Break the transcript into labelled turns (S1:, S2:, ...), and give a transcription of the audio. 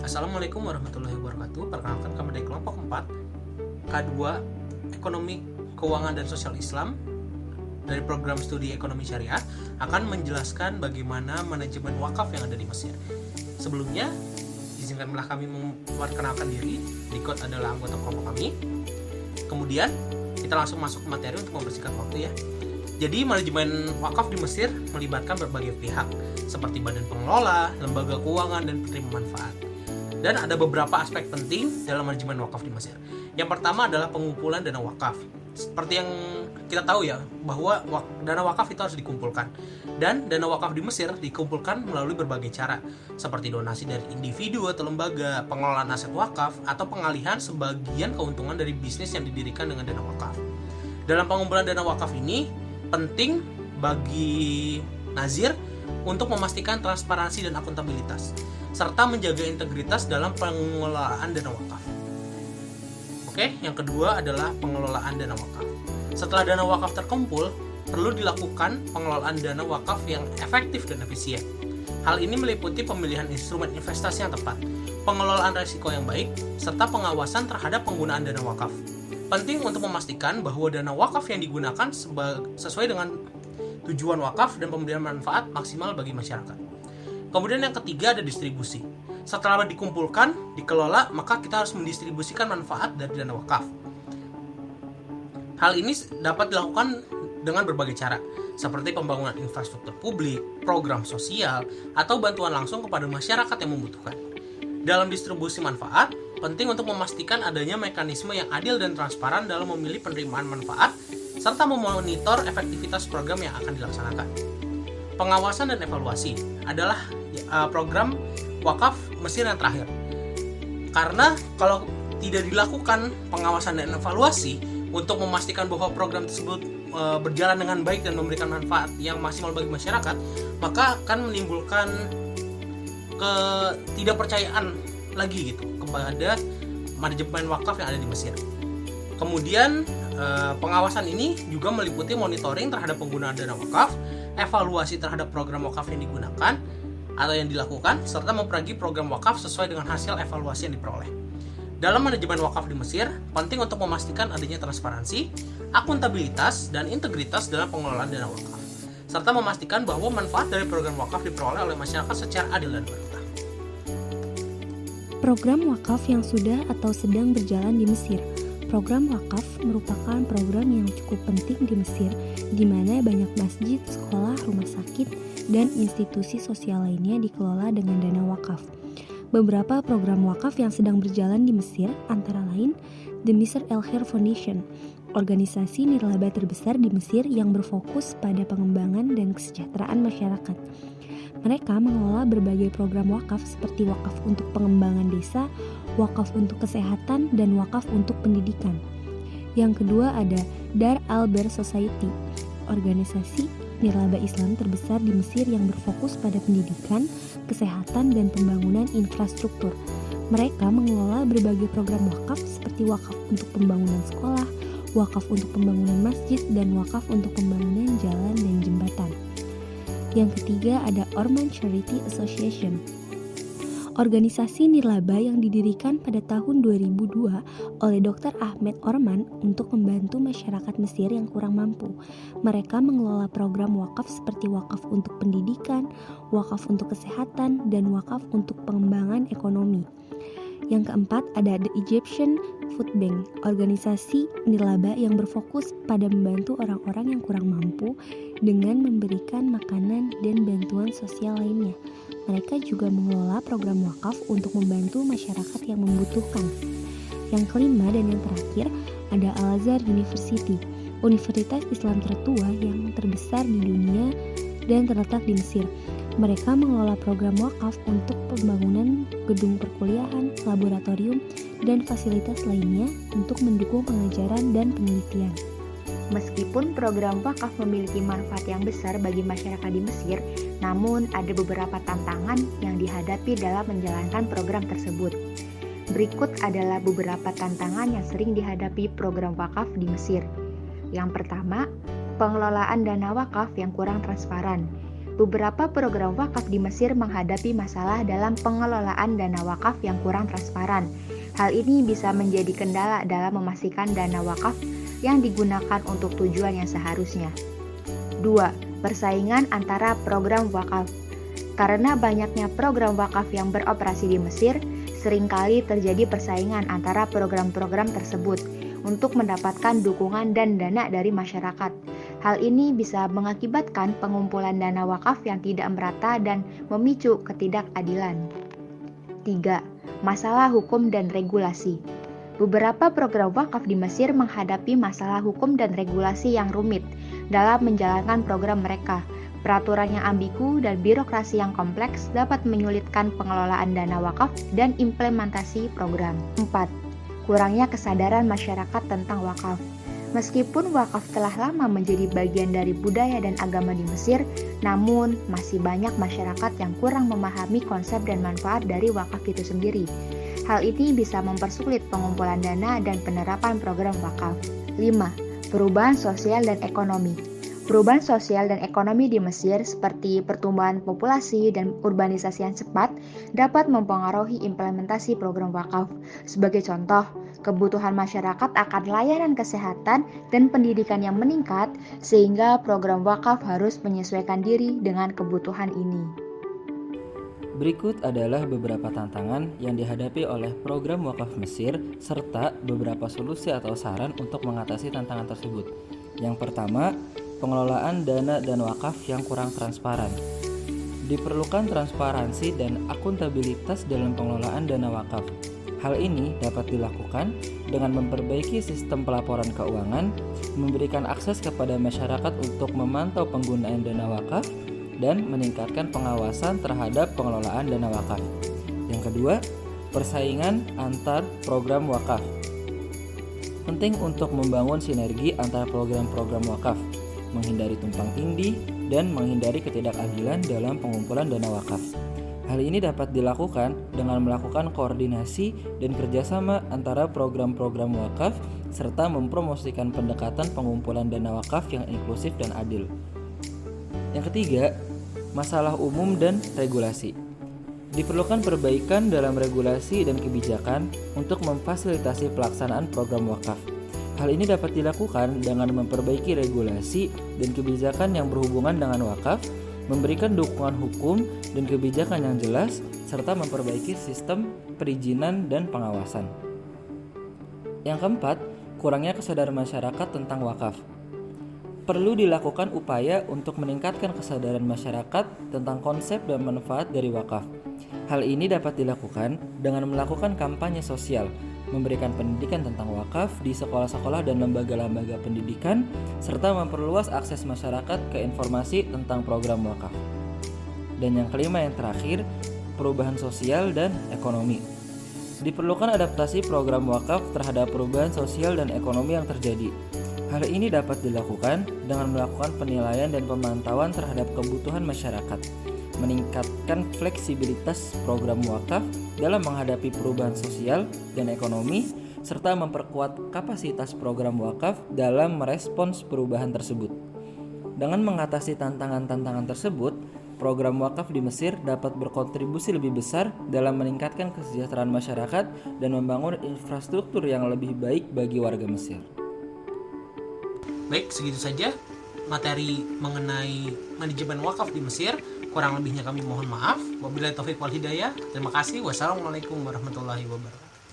S1: Assalamualaikum warahmatullahi wabarakatuh. Perkenalkan kami dari kelompok 4 K2 Ekonomi, Keuangan dan Sosial Islam dari program studi Ekonomi Syariah akan menjelaskan bagaimana manajemen wakaf yang ada di Mesir. Sebelumnya, izinkanlah kami memperkenalkan diri. Dikot adalah anggota kelompok kami. Kemudian, kita langsung masuk ke materi untuk membersihkan waktu ya. Jadi, manajemen wakaf di Mesir melibatkan berbagai pihak seperti badan pengelola, lembaga keuangan, dan penerima manfaat. Dan ada beberapa aspek penting dalam manajemen wakaf di Mesir. Yang pertama adalah pengumpulan dana wakaf. Seperti yang kita tahu ya, bahwa dana wakaf itu harus dikumpulkan. Dan dana wakaf di Mesir dikumpulkan melalui berbagai cara, seperti donasi dari individu atau lembaga, pengelolaan aset wakaf, atau pengalihan sebagian keuntungan dari bisnis yang didirikan dengan dana wakaf. Dalam pengumpulan dana wakaf ini, penting bagi nazir untuk memastikan transparansi dan akuntabilitas, serta menjaga integritas dalam pengelolaan dana wakaf. Oke, yang kedua adalah pengelolaan dana wakaf. Setelah dana wakaf terkumpul, perlu dilakukan pengelolaan dana wakaf yang efektif dan efisien. Hal ini meliputi pemilihan instrumen investasi yang tepat, pengelolaan risiko yang baik, serta pengawasan terhadap penggunaan dana wakaf. Penting untuk memastikan bahwa dana wakaf yang digunakan sesuai dengan tujuan wakaf dan pemberian manfaat maksimal bagi masyarakat. Kemudian yang ketiga ada distribusi. Setelah dikumpulkan, dikelola, maka kita harus mendistribusikan manfaat dari dana wakaf. Hal ini dapat dilakukan dengan berbagai cara, seperti pembangunan infrastruktur publik, program sosial, atau bantuan langsung kepada masyarakat yang membutuhkan. Dalam distribusi manfaat, penting untuk memastikan adanya mekanisme yang adil dan transparan dalam memilih penerimaan manfaat, serta memonitor efektivitas program yang akan dilaksanakan. Pengawasan dan evaluasi adalah program wakaf Mesir yang terakhir. Karena kalau tidak dilakukan pengawasan dan evaluasi untuk memastikan bahwa program tersebut berjalan dengan baik dan memberikan manfaat yang maksimal bagi masyarakat, maka akan menimbulkan ketidakpercayaan lagi gitu kepada manajemen wakaf yang ada di Mesir. Kemudian pengawasan ini juga meliputi monitoring terhadap penggunaan dana wakaf, evaluasi terhadap program wakaf yang digunakan atau yang dilakukan, serta memperagi program wakaf sesuai dengan hasil evaluasi yang diperoleh. Dalam manajemen wakaf di Mesir, penting untuk memastikan adanya transparansi, akuntabilitas, dan integritas dalam pengelolaan dana wakaf, serta memastikan bahwa manfaat dari program wakaf diperoleh oleh masyarakat secara adil dan bermerta.
S2: Program wakaf yang sudah atau sedang berjalan di Mesir. Program wakaf merupakan program yang cukup penting di Mesir, di mana banyak masjid, sekolah, rumah sakit, dan institusi sosial lainnya dikelola dengan dana wakaf. Beberapa program wakaf yang sedang berjalan di Mesir antara lain The Misr El Khair Foundation, organisasi nirlaba terbesar di Mesir yang berfokus pada pengembangan dan kesejahteraan masyarakat. Mereka mengelola berbagai program wakaf seperti wakaf untuk pengembangan desa, wakaf untuk kesehatan, dan wakaf untuk pendidikan. Yang kedua ada Dar Al-Ber Society, organisasi nirlaba Islam terbesar di Mesir yang berfokus pada pendidikan, kesehatan, dan pembangunan infrastruktur. Mereka mengelola berbagai program wakaf seperti wakaf untuk pembangunan sekolah, wakaf untuk pembangunan masjid, dan wakaf untuk pembangunan jalan dan jembatan. Yang ketiga ada Orman Charity Association, organisasi nirlaba yang didirikan pada tahun 2002 oleh Dr. Ahmed Orman untuk membantu masyarakat Mesir yang kurang mampu. Mereka mengelola program wakaf seperti wakaf untuk pendidikan, wakaf untuk kesehatan, dan wakaf untuk pengembangan ekonomi. Yang keempat ada The Egyptian Food Bank, organisasi nirlaba yang berfokus pada membantu orang-orang yang kurang mampu dengan memberikan makanan dan bantuan sosial lainnya. Mereka juga mengelola program wakaf untuk membantu masyarakat yang membutuhkan. Yang kelima dan yang terakhir ada Al-Azhar University, universitas Islam tertua yang terbesar di dunia dan terletak di Mesir. Mereka mengelola program wakaf untuk pembangunan gedung perkuliahan, laboratorium, dan fasilitas lainnya untuk mendukung pengajaran dan penelitian.
S3: Meskipun program wakaf memiliki manfaat yang besar bagi masyarakat di Mesir, namun ada beberapa tantangan yang dihadapi dalam menjalankan program tersebut. Berikut adalah beberapa tantangan yang sering dihadapi program wakaf di Mesir. Yang pertama, pengelolaan dana wakaf yang kurang transparan. beberapa program wakaf di Mesir menghadapi masalah dalam pengelolaan dana wakaf yang kurang transparan. Hal ini bisa menjadi kendala dalam memastikan dana wakaf yang digunakan untuk tujuan yang seharusnya. 2. Persaingan antara program wakaf. Karena banyaknya program wakaf yang beroperasi di Mesir, seringkali terjadi persaingan antara program-program tersebut untuk mendapatkan dukungan dan dana dari masyarakat. Hal ini bisa mengakibatkan pengumpulan dana wakaf yang tidak merata dan memicu ketidakadilan. 3. Masalah hukum dan regulasi. Beberapa program wakaf di Mesir menghadapi masalah hukum dan regulasi yang rumit dalam menjalankan program mereka. Peraturan yang ambigu dan birokrasi yang kompleks dapat menyulitkan pengelolaan dana wakaf dan implementasi program. 4. Kurangnya kesadaran masyarakat tentang wakaf. Meskipun wakaf telah lama menjadi bagian dari budaya dan agama di Mesir, namun masih banyak masyarakat yang kurang memahami konsep dan manfaat dari wakaf itu sendiri. Hal ini bisa mempersulit pengumpulan dana dan penerapan program wakaf. 5. Perubahan sosial dan ekonomi. Perubahan sosial dan ekonomi di Mesir seperti pertumbuhan populasi dan urbanisasi yang cepat dapat mempengaruhi implementasi program wakaf. Sebagai contoh, kebutuhan masyarakat akan layanan kesehatan dan pendidikan yang meningkat sehingga program wakaf harus menyesuaikan diri dengan kebutuhan ini.
S4: Berikut adalah beberapa tantangan yang dihadapi oleh program wakaf Mesir serta beberapa solusi atau saran untuk mengatasi tantangan tersebut. Yang pertama, pengelolaan dana dan wakaf yang kurang transparan. Diperlukan transparansi dan akuntabilitas dalam pengelolaan dana wakaf. Hal ini dapat dilakukan dengan memperbaiki sistem pelaporan keuangan, memberikan akses kepada masyarakat untuk memantau penggunaan dana wakaf, dan meningkatkan pengawasan terhadap pengelolaan dana wakaf. Yang kedua, persaingan antar program wakaf. Penting untuk membangun sinergi antara program-program wakaf, menghindari tumpang tindih, dan menghindari ketidakadilan dalam pengumpulan dana wakaf. Hal ini dapat dilakukan dengan melakukan koordinasi dan kerjasama antara program-program wakaf serta mempromosikan pendekatan pengumpulan dana wakaf yang inklusif dan adil. Yang ketiga, masalah umum dan regulasi. Diperlukan perbaikan dalam regulasi dan kebijakan untuk memfasilitasi pelaksanaan program wakaf. Hal ini dapat dilakukan dengan memperbaiki regulasi dan kebijakan yang berhubungan dengan wakaf, memberikan dukungan hukum dan kebijakan yang jelas, serta memperbaiki sistem perizinan dan pengawasan. Yang keempat, kurangnya kesadaran masyarakat tentang wakaf. Perlu dilakukan upaya untuk meningkatkan kesadaran masyarakat tentang konsep dan manfaat dari wakaf. Hal ini dapat dilakukan dengan melakukan kampanye sosial, memberikan pendidikan tentang wakaf di sekolah-sekolah dan lembaga-lembaga pendidikan, serta memperluas akses masyarakat ke informasi tentang program wakaf. Dan yang kelima yang terakhir, perubahan sosial dan ekonomi. Diperlukan adaptasi program wakaf terhadap perubahan sosial dan ekonomi yang terjadi. Hal ini dapat dilakukan dengan melakukan penilaian dan pemantauan terhadap kebutuhan masyarakat, meningkatkan fleksibilitas program wakaf dalam menghadapi perubahan sosial dan ekonomi, serta memperkuat kapasitas program wakaf dalam merespons perubahan tersebut. Dengan mengatasi tantangan-tantangan tersebut, program wakaf di Mesir dapat berkontribusi lebih besar dalam meningkatkan kesejahteraan masyarakat dan membangun infrastruktur yang lebih baik bagi warga Mesir.
S1: Baik, segitu saja materi mengenai manajemen wakaf di Mesir. Kurang lebihnya kami mohon maaf. Wabillahi taufiq wal hidayah. Terima kasih. Wassalamualaikum warahmatullahi wabarakatuh.